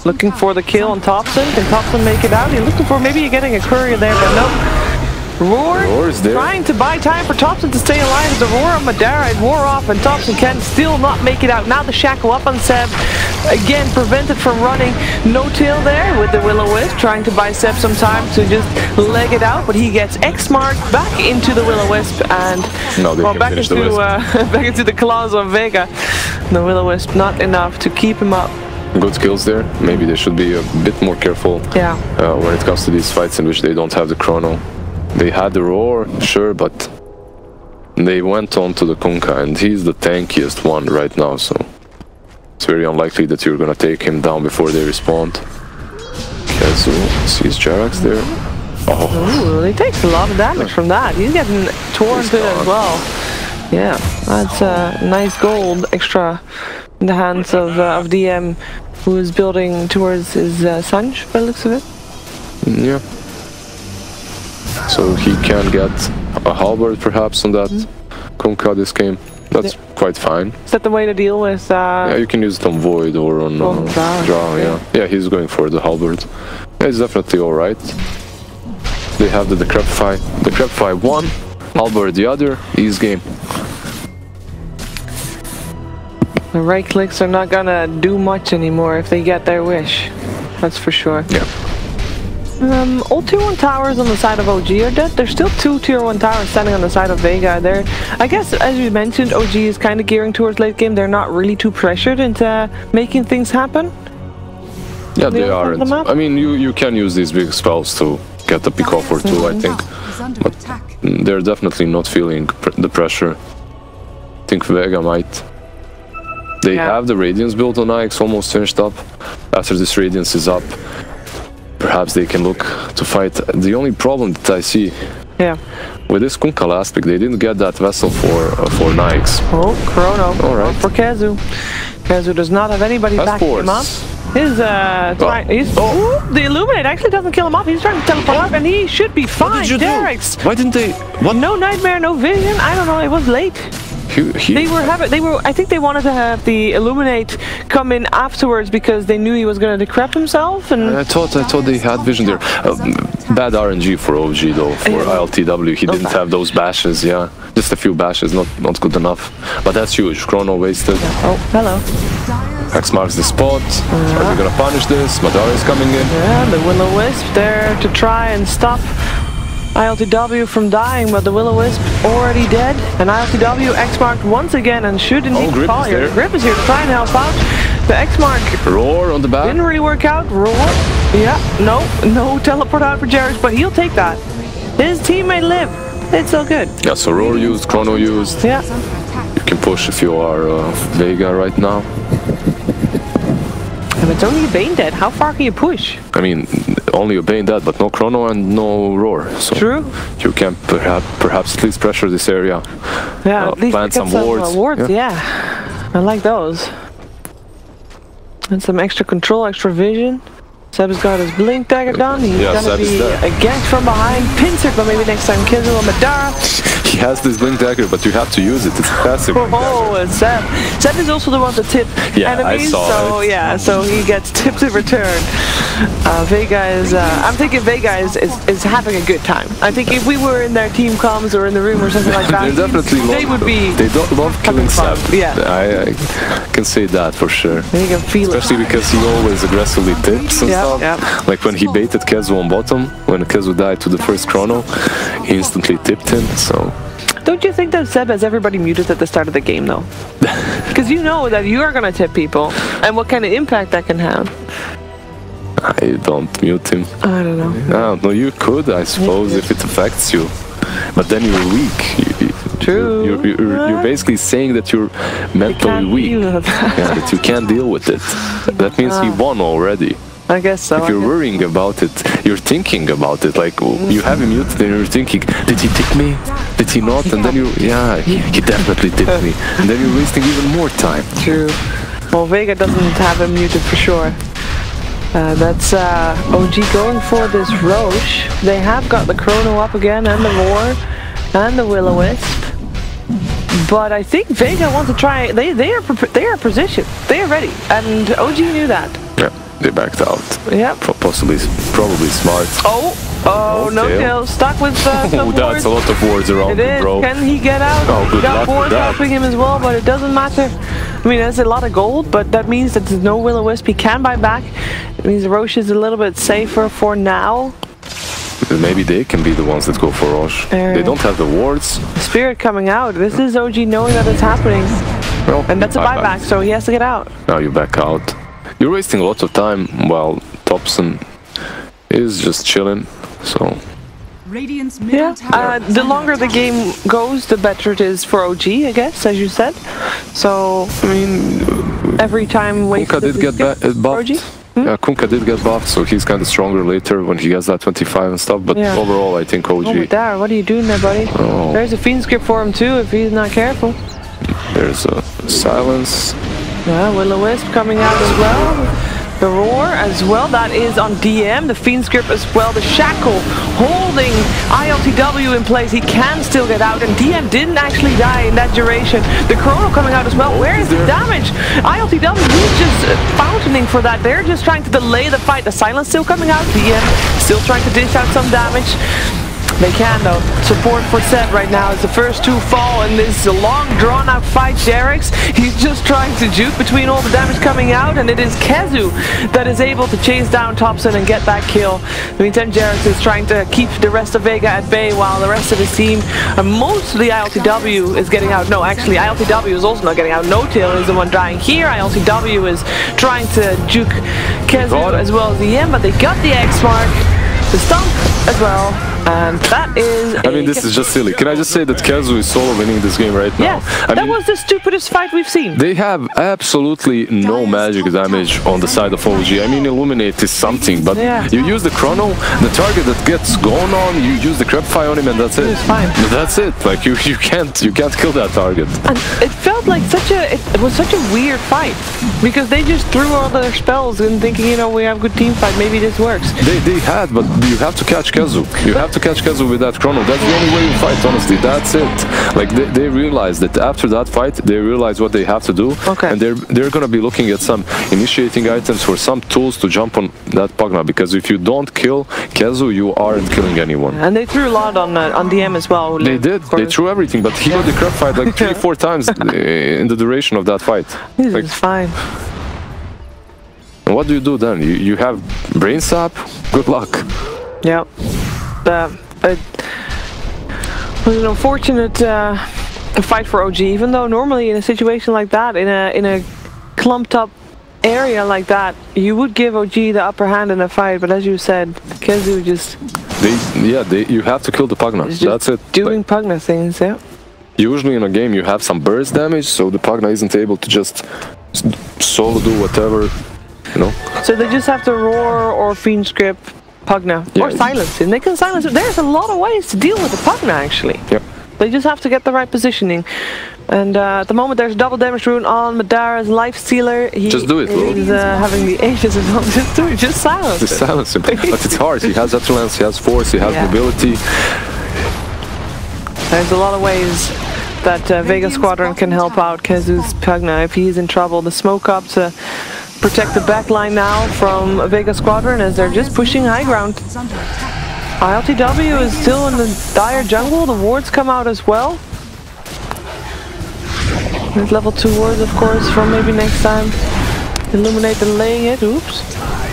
Speaker 1: Looking for the kill on Thompson. Can Thompson make it out? He's looking for maybe getting a courier there, but nope. Roar is there. Trying to buy time for Thompson to stay alive. The Roar on Madara. It wore off and Thompson can still not make it out. Now the Shackle up on Seb. Again, prevented from running. No tail there with the Will-O-Wisp. Trying to buy Seb some time to just leg it out. But he gets X-marked back into the Will-O-Wisp and back into the claws of Vega. The Will-O-Wisp not enough to keep him up.
Speaker 2: Good skills there. Maybe they should be a bit more careful when it comes to these fights in which they don't have the chrono. They had the Roar, sure, but they went on to the Kunkka, and he's the tankiest one right now, so it's very unlikely that you're gonna take him down before they respawn. Kazu sees Jarax there. Oh,
Speaker 1: ooh, he takes a lot of damage from that. He's getting torn to it as well. Yeah, that's nice gold extra in the hands of DM, who is building towards his Sanj, by the looks of it.
Speaker 2: Yeah. So he can get a halberd perhaps on that Kunkka this game. That's quite fine.
Speaker 1: Is that the way to deal with...
Speaker 2: yeah, you can use it on Void or on Draw, yeah. Yeah, he's going for the halberd. Yeah, it's definitely alright. They have the Decrepify. Decrepify one, halberd the other, easy game.
Speaker 1: The right clicks are not gonna do much anymore if they get their wish. That's for sure.
Speaker 2: Yeah.
Speaker 1: All tier 1 towers on the side of OG are dead. There's still 2 tier 1 towers standing on the side of Vega. I guess, as you mentioned, OG is kind of gearing towards late game. They're not really too pressured into making things happen.
Speaker 2: Yeah, they aren't. I mean, you can use these big spells to get a pick off or two, I think. But they're definitely not feeling the pressure. I think Vega might. They have the Radiance build on Ix almost finished up. After this Radiance is up, perhaps they can look to fight. The only problem that I see with this Kunkka last pick, they didn't get that vessel for Nyx.
Speaker 1: Oh, Chrono.
Speaker 2: Alright.
Speaker 1: For Kazu. Kazu does not have anybody backing him up. His, the Illuminate actually doesn't kill him off. He's trying to teleport up and he should be fine.
Speaker 2: What did you do? Why didn't they? What?
Speaker 1: No Nightmare, no Vision. I don't know, it was late. I think they wanted to have the Illuminate come in afterwards because they knew he was going to decrep himself. And
Speaker 2: I thought they had vision there. Bad RNG for OG though. For ILTW, he didn't have those bashes. Yeah, just a few bashes, not good enough. But that's huge. Chrono wasted.
Speaker 1: Oh, hello.
Speaker 2: X marks the spot. Are we gonna punish this? Madara is coming in.
Speaker 1: Yeah, the Will-O-Wisp there to try and stop ILTW from dying, but the Will-O-Wisp already dead. And ILTW X-marked once again and should indeed fall here. Grip is here to try and help out. The X-mark
Speaker 2: Roar on the back.
Speaker 1: Didn't really work out. Roar. Yeah, no teleport out for Jarius, but he'll take that. His team may live. It's all good.
Speaker 2: Yeah, so Roar used, Chrono used.
Speaker 1: Yeah.
Speaker 2: You can push if you are Vega right now.
Speaker 1: If it's only a Bane dead, how far can you push?
Speaker 2: I mean, only a Bane dead, but no Chrono and no Roar. So
Speaker 1: true.
Speaker 2: You can perhaps at least pressure this area.
Speaker 1: Yeah, at least
Speaker 2: plant some wards.
Speaker 1: Yeah. I like those. And some extra control, extra vision. Seb's got his blink dagger done. He's
Speaker 2: Yeah,
Speaker 1: gonna
Speaker 2: Seb is
Speaker 1: be
Speaker 2: there.
Speaker 1: against from behind. Pincer, but maybe next time Kizu or Madara.
Speaker 2: He has this blink dagger, but you have to use it. It's a passive blink dagger.
Speaker 1: Oh, and Seb. Seb is also the one to tip
Speaker 2: Yeah,
Speaker 1: enemies,
Speaker 2: I saw
Speaker 1: so
Speaker 2: it.
Speaker 1: yeah, so he gets tipped in return. Vega is, I'm thinking Vega is having a good time. I think if we were in their team comms or in the room or something like that,
Speaker 2: They're definitely
Speaker 1: they would be.
Speaker 2: They don't love killing
Speaker 1: fun.
Speaker 2: Seb.
Speaker 1: Yeah.
Speaker 2: I can say that for sure.
Speaker 1: They can feel
Speaker 2: Especially
Speaker 1: it.
Speaker 2: because he always aggressively tips and
Speaker 1: Yeah,
Speaker 2: stuff.
Speaker 1: yeah.
Speaker 2: Like when he baited Kezu on bottom, when Kezu died to the first chrono, he instantly tipped him, so...
Speaker 1: Don't you think that Seb has everybody muted at the start of the game though? Because you know that you are gonna tip people, and what kind of impact that can have.
Speaker 2: I don't mute him.
Speaker 1: I don't know.
Speaker 2: I don't know, you could, I suppose, if it affects you. But then you're weak.
Speaker 1: True.
Speaker 2: You're basically saying that you're mentally weak. Yeah, that you can't deal with it. That means he won already.
Speaker 1: I guess so.
Speaker 2: If you're worrying about it, you're thinking about it. Like, you have him muted and you're thinking, did he tip me? Did he not? And then yeah, he definitely tipped me. And then you're wasting even more time.
Speaker 1: True. Well, Vega doesn't have him muted for sure. That's OG going for this Roche. They have got the Chrono up again, and the Roar, and the Will-O-Wisp. But I think Vega wants to try. They are positioned. They are ready, and OG knew that.
Speaker 2: Yeah, they backed out.
Speaker 1: Yeah.
Speaker 2: Probably smart.
Speaker 1: Oh, no tail. Stuck with some
Speaker 2: that's
Speaker 1: wards.
Speaker 2: a lot of wards around
Speaker 1: It
Speaker 2: him,
Speaker 1: is.
Speaker 2: bro.
Speaker 1: Can he get out?
Speaker 2: Oh, good
Speaker 1: Got
Speaker 2: luck with
Speaker 1: wards
Speaker 2: that.
Speaker 1: helping him as well, but it doesn't matter. I mean, that's a lot of gold, but that means that there's no Will-O-Wisp. He can buy back. It means Roche is a little bit safer for now.
Speaker 2: Maybe they can be the ones that go for Roche. They don't have the wards.
Speaker 1: Spirit coming out. This is OG knowing that it's happening.
Speaker 2: Well,
Speaker 1: And that's a buyback, so he has to get out.
Speaker 2: Now you back out. You're wasting a lot of time while Thompson is just chilling, so...
Speaker 3: Radiant's middle
Speaker 1: Yeah,
Speaker 3: tower is
Speaker 1: the
Speaker 3: under
Speaker 1: longer the
Speaker 3: attack.
Speaker 1: game goes, the better it is for OG, I guess, as you said. So, I mean, every time
Speaker 2: Kunkka did get buffed. Yeah, Kunkka did get buffed, so he's kind of stronger later when he gets that 25 and stuff, but
Speaker 1: Yeah.
Speaker 2: overall I think OG...
Speaker 1: Oh, Madara, what are you doing there, buddy?
Speaker 2: Oh.
Speaker 1: There's a Fiend script for him too, if he's not careful.
Speaker 2: There's a silence.
Speaker 1: Yeah, Will-O-Wisp coming out as well. The Roar as well, that is on DM. The Fiend script as well. The Shackle holding ILTW in place. He can still get out, and DM didn't actually die in that duration. The Chrono coming out as well. Where is the damage? ILTW is just fountaining for that. They're just trying to delay the fight. The Silence still coming out. DM still trying to dish out some damage. They can though. Support for Seb right now as the first two fall in this long drawn out fight. Jerix, he's just trying to juke between all the damage coming out, and it is Kezu that is able to chase down Thompson and get that kill. In the meantime, Jerix is trying to keep the rest of Vega at bay while the rest of his team, mostly ILTW, is getting out. No, actually ILTW is also not getting out. No Tail is the one dying here. ILTW is trying to juke Kezu as well as the EM, but they got the X mark, the stump as well. And that is
Speaker 2: I mean, this is just silly. Can I just say that Kezu is solo winning this game right now?
Speaker 1: Yes,
Speaker 2: I
Speaker 1: that
Speaker 2: mean,
Speaker 1: was the stupidest fight we've seen.
Speaker 2: they have absolutely no magic damage on the side of OG. I mean, Illuminate is something, but
Speaker 1: Yeah.
Speaker 2: you use the Chrono, the target that gets going on, you use the Crepify on him, and that's it.
Speaker 1: It's fine.
Speaker 2: That's it. Like you can't kill that target.
Speaker 1: And it felt like it was such a weird fight because they just threw all their spells and thinking, you know, we have good team fight, maybe this works.
Speaker 2: They had, but you have to catch Kezu. You have to catch Kezu with that Chrono. That's the only way you fight, honestly. That's it. Like they realized that after that fight, they realized what they have to do,
Speaker 1: Okay.
Speaker 2: and they're gonna be looking at some initiating items or some tools to jump on that Pugna. Because if you don't kill Kezu, you aren't killing anyone.
Speaker 1: And they threw a lot on DM as well.
Speaker 2: They did. They threw everything, but he got the crap fight like 3-4 times in the duration of that fight.
Speaker 1: This
Speaker 2: Like,
Speaker 1: is fine.
Speaker 2: and what do you do then? You have brain sap? Good luck.
Speaker 1: Yep. It was an unfortunate fight for OG, even though normally in a situation like that, in a clumped up area like that, you would give OG the upper hand in a fight, but as you said, Kezu just
Speaker 2: You have to kill the Pugna.
Speaker 1: is just
Speaker 2: That's it.
Speaker 1: doing Pugna things, yeah.
Speaker 2: Usually in a game you have some burst damage, so the Pugna isn't able to just solo do whatever, you know.
Speaker 1: So they just have to roar or fiend script Pugna or
Speaker 2: Yeah.
Speaker 1: silence him. They can silence him. There's a lot of ways to deal with the Pugna actually.
Speaker 2: Yep.
Speaker 1: They just have to get the right positioning. And at the moment there's a double damage rune on Madara's Life Stealer.
Speaker 2: Just do it, Lou.
Speaker 1: He's having the Aegis as well. Just do it, just silence
Speaker 2: Just
Speaker 1: it.
Speaker 2: silence him. But it's hard. He has Atulance, he has Force, he has mobility.
Speaker 1: There's a lot of ways that Vega Squadron can help out KheZu's Pugna if he's in trouble. The smoke up to protect the backline now from Vega Squadron as they're just pushing high ground. ILTW is still in the dire jungle. The wards come out as well. There's level 2 wards, of course, from maybe next time. Illuminate and laying it. Oops.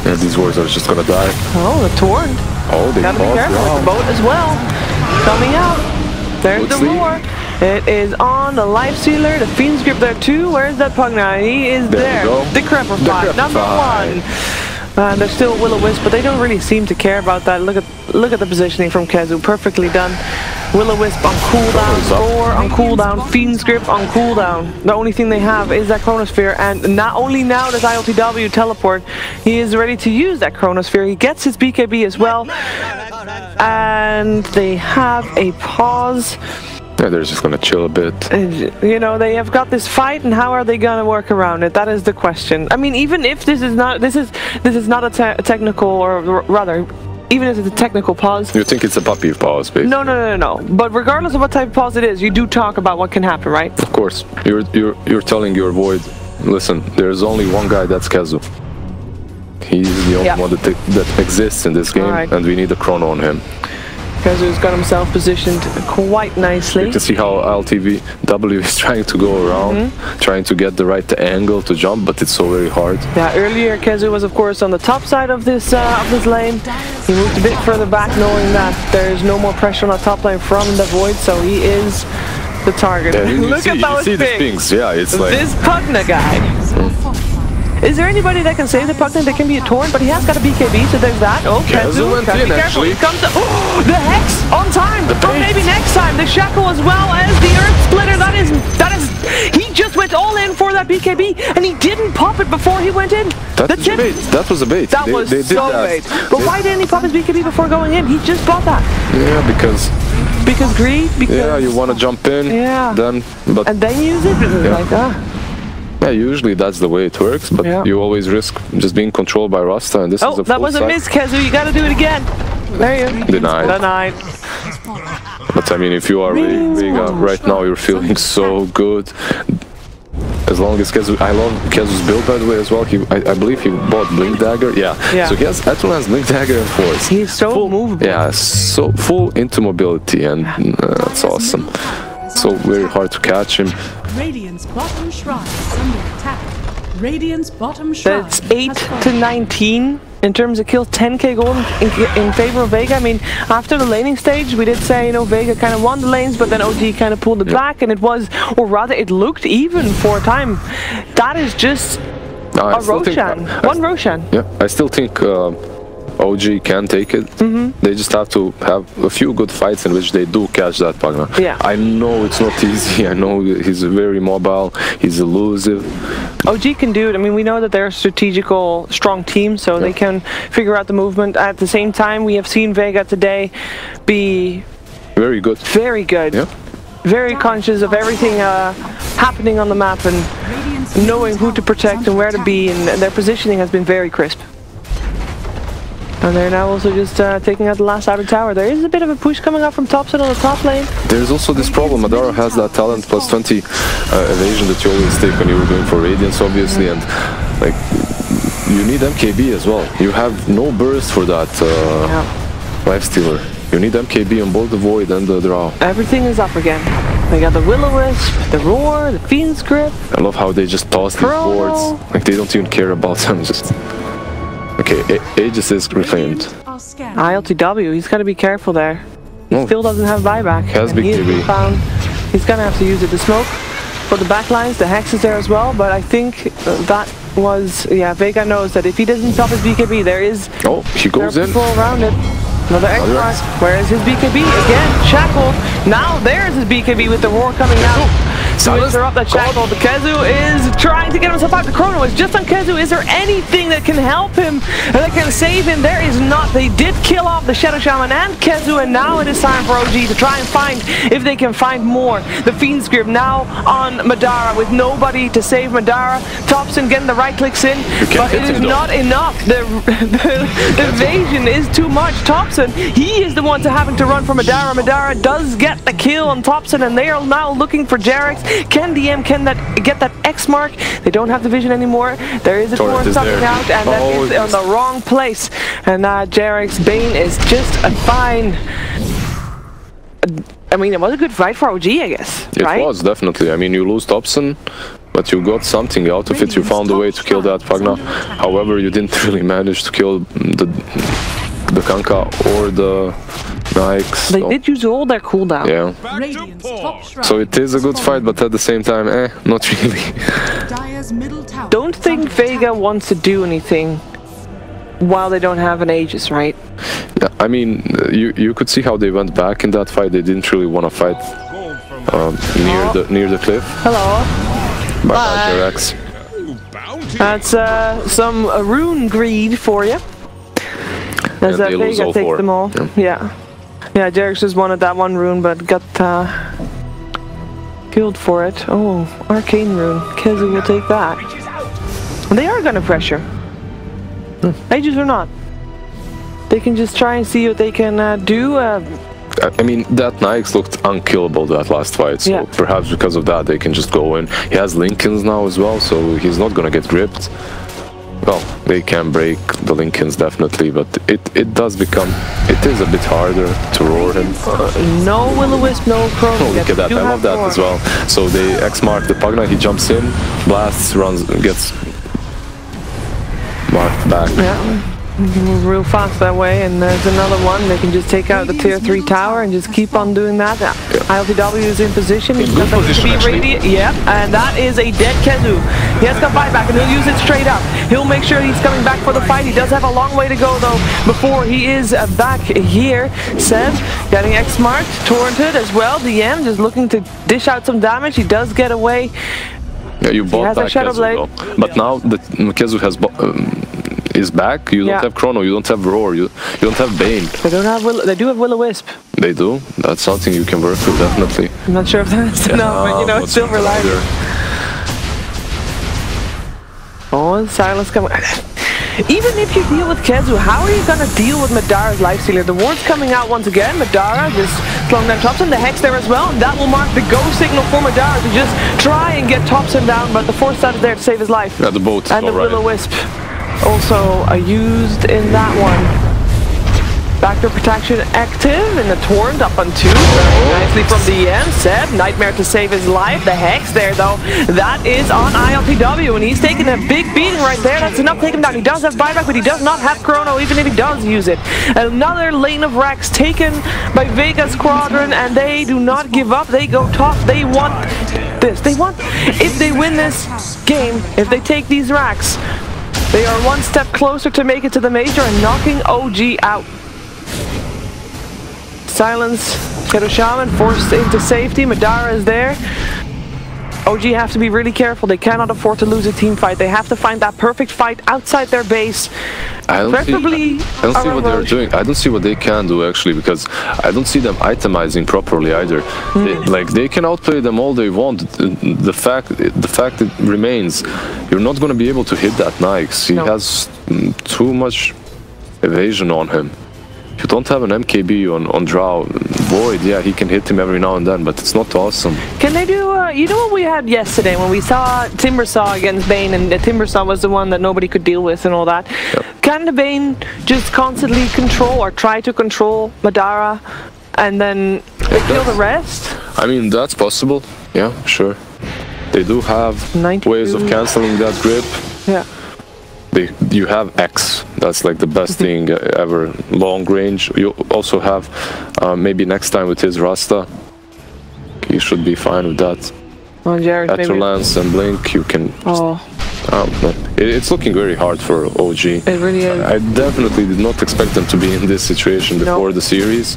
Speaker 2: Yeah, these wards are just gonna die.
Speaker 1: Oh, the Torrent.
Speaker 2: Oh, they
Speaker 1: gotta be careful with the boat as well. Coming out. There's the roar. It is on the Life Stealer, the Fiend's Grip there too. Where's that Pugna? He is there. Decrepify, number 1. They're still Will-O-Wisp, but they don't really seem to care about that. Look at the positioning from KheZu. Perfectly done. Will-O-Wisp on cooldown, Roar on cooldown, Fiend's Grip on cooldown. The only thing they have is that Chronosphere, and not only now does ILTW teleport, he is ready to use that Chronosphere. He gets his BKB as well, and they have a pause.
Speaker 2: Yeah, they're just gonna chill a bit.
Speaker 1: You know, they have got this fight, and how are they gonna work around it? That is the question. I mean, even if this is not a technical, or rather, even if it's a technical pause.
Speaker 2: You think it's a puppy pause, basically?
Speaker 1: No. But regardless of what type of pause it is, you do talk about what can happen, right?
Speaker 2: Of course. You're telling your Void, listen, there's only one guy, that's KheZu. He's the only one that exists in this game, and we need a chrono on him.
Speaker 1: KheZu's got himself positioned quite nicely.
Speaker 2: You can see how LTW is trying to go around, trying to get the right angle to jump, but it's so very hard.
Speaker 1: Yeah, earlier KheZu was of course on the top side of this lane. He moved a bit further back, knowing that there's no more pressure on the top lane from the Void, so he is the target.
Speaker 2: Yeah,
Speaker 1: Look at those
Speaker 2: pings. Yeah, it's like
Speaker 1: this Pugna guy. Is there anybody that can save the Pugna? That can be a Torrent, but he has got a BKB, so there's that. Oh, KheZu,
Speaker 2: went
Speaker 1: gotta
Speaker 2: in,
Speaker 1: be careful.
Speaker 2: actually.
Speaker 1: He comes to, the Hex on time. Or maybe next time. The Shackle as well as the Earth Splitter. That is. He just went all in for that BKB, and he didn't pop it before he went in.
Speaker 2: That was a bait. That was a bait.
Speaker 1: That was so bait. But why didn't he pop his BKB before going in? He just bought that.
Speaker 2: Yeah, because
Speaker 1: greed. Because
Speaker 2: yeah, you want to jump in.
Speaker 1: Yeah.
Speaker 2: Then
Speaker 1: use it. Like
Speaker 2: Yeah, usually that's the way it works, but you always risk just being controlled by Rasta, and this is a full
Speaker 1: that was a miss, KheZu. You gotta do it again. There you go. Denied.
Speaker 2: But I mean, if you are Vega right now, you're feeling so good. As long as KheZu, I love KheZu's build, by the way, as well. I believe he bought Blink Dagger. Yeah. So he has Atulance, Blink Dagger, and Force.
Speaker 1: He's so movable.
Speaker 2: Yeah, so full into mobility, and that's awesome. So very hard to catch him.
Speaker 3: Radiant's bottom shrine is under attack. Radiant's bottom shrine.
Speaker 1: That's 8 to 19 in terms of kills, 10k gold in favor of Vega. I mean, after the laning stage, we did say, you know, Vega kind of won the lanes, but then OG kind of pulled it back, and it was, or rather, it looked even for a time. That is just a Roshan. One Roshan.
Speaker 2: Yeah, I still think OG can take it. They just have to have a few good fights in which they do catch that Pugna.
Speaker 1: Yeah.
Speaker 2: I know it's not easy. I know he's very mobile. He's elusive.
Speaker 1: OG can do it. I mean, we know that they're a strategical, strong team, so they can figure out the movement. At the same time, we have seen Vega today be
Speaker 2: very good.
Speaker 1: Very good.
Speaker 2: Yeah.
Speaker 1: Very conscious of everything happening on the map, and knowing who to protect and where to be, and their positioning has been very crisp. And they're now also just taking out the last outer tower. There is a bit of a push coming up from topside on the top lane.
Speaker 2: There's also this problem. Madara has that talent plus 20 evasion that you always take when you're going for Radiance, obviously, and like you need MKB as well. You have no burst for that Life Stealer. You need MKB on both the Void and the Drow.
Speaker 1: Everything is up again. They got the Will-O-Wisp, the Roar, the Fiend's Grip.
Speaker 2: I love how they just toss these boards. Like they don't even care about them. Just okay, Aegis is reclaimed.
Speaker 1: ILTW, he's got to be careful there. He still doesn't have buyback.
Speaker 2: Has BKB.
Speaker 1: He's going to have to use it. The smoke for the backlines, the Hex is there as well, but I think that was, Vega knows that if he doesn't stop his BKB, there is
Speaker 2: he goes in.
Speaker 1: People around it. Another X-Mark. Where is his BKB? Again, Shackle. Now there's his BKB with the Roar coming out. to interrupt that shackle. The Kezu is trying to get himself out. The chrono is just on Kezu. Is there anything that can help him, that can save him? There is not. They did kill off the Shadow Shaman and Kezu, and now it is time for OG to try and find, if they can find more. The Fiend's Grip now on Madara with nobody to save Madara. Thompson getting the right clicks in, but it is not enough. The evasion is too much. Thompson, he is the one having to run for Madara. Madara does get the kill on Thompson, and they are now looking for Jarex. Can DM get that X mark? They don't have the vision anymore. There is a torrent coming out, and that is on the wrong place. And Jarex Bane is just a fine. I mean, it was a good fight for OG, I guess. Right?
Speaker 2: It was, definitely. I mean, you lose Thompson, but you got something out of it. You found a way to kill that Pagna. However, you didn't really manage to kill the Kanka or the Nikes.
Speaker 1: They did use all their cooldown.
Speaker 2: Yeah. So it is a good fight, but at the same time, not really.
Speaker 1: Don't think Vega wants to do anything while they don't have an Aegis, right?
Speaker 2: Yeah, I mean, you could see how they went back in that fight. They didn't really want to fight near the cliff.
Speaker 1: Hello.
Speaker 2: Bye. Jarex.
Speaker 1: That's some rune greed for you. As Vega takes them all. Yeah. Yeah, Jarex just wanted that one rune, but got killed for it. Oh, arcane rune. Kezu will take that. They are gonna pressure. Aegis or not. They can just try and see what they can do.
Speaker 2: I mean, that Nikes looked unkillable that last fight, so perhaps because of that they can just go in. He has Lincolns now as well, so he's not gonna get gripped. Well, they can break the Lincolns definitely, but it does become, it is a bit harder to roar him.
Speaker 1: No Will-O-Wisp, no Chrono.
Speaker 2: Oh, look at that, I love that as well. So they X-mark the Pagna, he jumps in, blasts, runs, gets marked back.
Speaker 1: Yeah. Move real fast that way, and there's another one. They can just take out the tier 3 tower and just keep on doing that. ILTW is in position. He's got to be radiant. Yep, and that is a dead Kezu. He has got buyback, and he'll use it straight up. He'll make sure he's coming back for the fight. He does have a long way to go though before he is back here. Seb getting X marked, torrented as well. DM just looking to dish out some damage. He does get away.
Speaker 2: Yeah, you bought back Kezu though. But now the Kezu has is back. You don't have Chrono, you don't have Roar, you don't have Bane.
Speaker 1: They don't have they do have Will-O-Wisp.
Speaker 2: They do. That's something you can work with, definitely.
Speaker 1: I'm not sure if that's enough, but you know, it's Silver Lining. Oh, Silence coming. Even if you deal with Kezu, how are you gonna deal with Madara's Lifestealer? The ward's coming out once again. Madara just slowing down Thompson. The Hex there as well, and that will mark the go signal for Madara to just try and get Thompson down, but the Force Stat is there to save his life.
Speaker 2: Yeah, the boat.
Speaker 1: And the Will-O-Wisp also used in that one. Backdoor protection active, and the torrent up on 2. Very nicely from the end. Seb, Nightmare to save his life. The Hex there though, that is on ILTW, and he's taking a big beating right there. That's enough to take him down. He does have buyback, but he does not have Chrono, even if he does use it. Another lane of racks taken by Vega Squadron, and they do not give up. They go top. They want this. They want, if they win this game, if they take these racks, they are one step closer to make it to the major and knocking OG out. Silence, Shadow Shaman forced into safety. Madara is there. OG have to be really careful. They cannot afford to lose a team fight. They have to find that perfect fight outside their base.
Speaker 2: I don't see what they're doing. I don't see what they can do actually, because I don't see them itemizing properly either. They can outplay them all they want. The fact it remains, you're not going to be able to hit that Nikes. He has too much evasion on him. You don't have an MKB on Drow. Void, yeah, he can hit him every now and then, but it's not awesome.
Speaker 1: Can they do, you know what we had yesterday when we saw Timbersaw against Bane, and the Timbersaw was the one that nobody could deal with and all that. Yep. Can the Bane just constantly control or try to control Madara and then kill the rest?
Speaker 2: I mean, that's possible. Yeah, sure. They do have ways of cancelling that grip.
Speaker 1: Yeah.
Speaker 2: You have X, that's like the best thing ever, long range. You also have, maybe next time with his Rasta, you should be fine with that.
Speaker 1: On Jared,
Speaker 2: Lance and Blink, you can... It's looking very hard for OG.
Speaker 1: It really is.
Speaker 2: I definitely did not expect them to be in this situation before the series.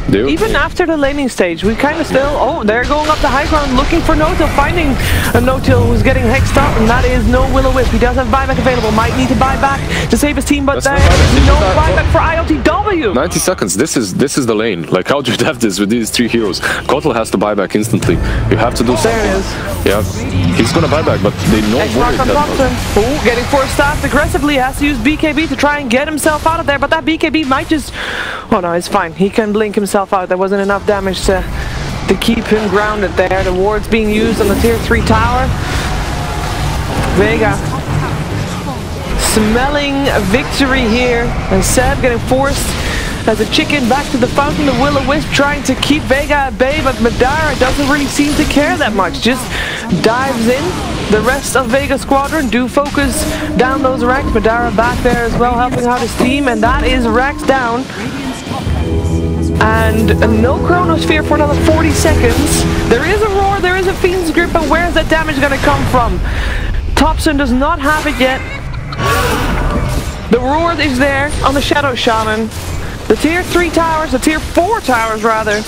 Speaker 1: Even after the laning stage, we kind of still... Oh, they're going up the high ground looking for no-till, finding a no-till who's getting hexed up, and that is no Will-O-Wisp. He does have buyback available, might need to buy back to save his team, but there is no buyback for ILTW.
Speaker 2: 90 seconds, this is the lane. Like, how do you have this with these three heroes? Kotal has to buy back instantly. You have to do something.
Speaker 1: There it is.
Speaker 2: Yeah, he's gonna buy back, but they know
Speaker 1: Oh, getting forced staff aggressively, has to use BKB to try and get himself out of there, but that BKB might just... Oh no, it's fine. He can blink himself out. There wasn't enough damage to keep him grounded there. The ward's being used on the tier 3 tower. Vega smelling a victory here, and Seb getting forced as a chicken back to the fountain. The Will-O-Wisp trying to keep Vega at bay, but Madara doesn't really seem to care that much. Just dives in. The rest of Vega Squadron do focus down those racks. Madara back there as well, helping out his team, and that is racks down. And no Chronosphere for another 40 seconds. There is a roar, there is a Fiend's Grip, but where's that damage gonna come from? Thompson does not have it yet. The roar is there on the Shadow Shaman. The tier 3 towers, the tier 4 towers rather,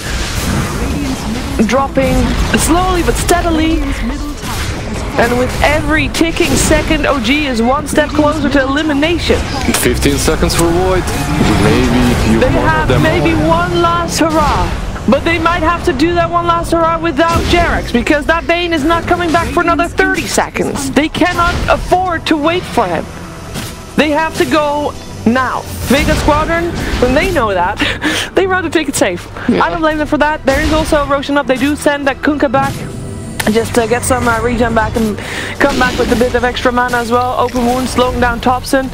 Speaker 1: dropping slowly but steadily. And with every ticking second, OG is one step closer to elimination.
Speaker 2: 15 seconds for Void. Maybe you
Speaker 1: They have maybe one last hurrah. But they might have to do that one last hurrah without Jerax, because that Bane is not coming back for another 30 seconds. They cannot afford to wait for him. They have to go now. Vega Squadron, when they know that, they rather take it safe. Yeah. I don't blame them for that. There is also Roshan up. They do send that Kunkka back, just to get some regen back and come back with a bit of extra mana as well. Open wound, slowing down Thompson.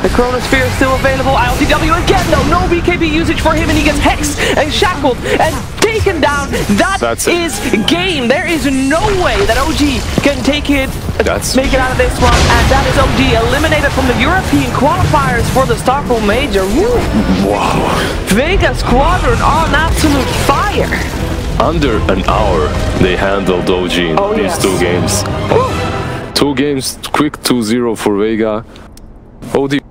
Speaker 1: The Chronosphere is still available. ILTW again though, no BKB usage for him, and he gets hexed and shackled and taken down. That's is game. There is no way that OG can take it, make it out of this one, and that is OG eliminated from the European qualifiers for the Stockholm Major. Woo.
Speaker 2: Wow.
Speaker 1: Vega Squadron on absolute fire.
Speaker 2: Under an hour, they handled OG in these 2 games. 2 games, quick 2-0 for Vega. OD